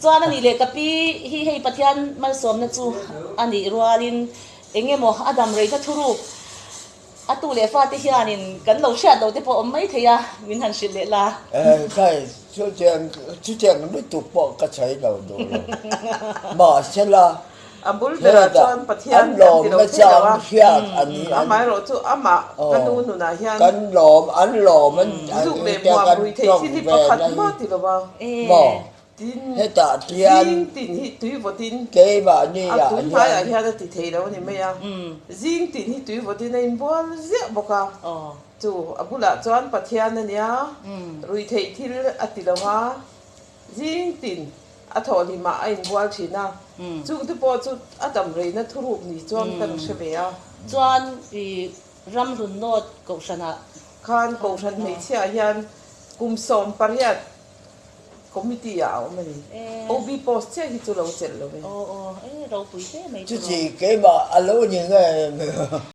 chuan ani le kapi hi hei pathian mal som na chu ani rualin engemaw adam reina thuruk atu le fa te hianin kan lo hriat lo te pawh mai theia min han hrit le la kai chu chang lui tu po ka chai lo do ma sela abul bera chuan pathian lo ma chang hiat ani amai ro chu ama kanu nu na hian kan lom an lom an zu le muam rui thei thi ni pakhat ma ti lo ba bo tin heta tian tin hi tui votin ke ba ni ya tun hai a hian ti thei lo ni me ya jing tin hi tui votin in bol zia boka chu abula chuan pathian ania rui thei thil ati lo ha jing tin a tholi ma a in bol thina chu tu po chu adam reina thuruk ni chuan kan hrebeya chuan I ram run not ko sana khan ko ran mei chia hian kum som pariat committee ya o mani ob post che hi chu lo chel lo ro pui te mai chu chi ke ba alo ni nge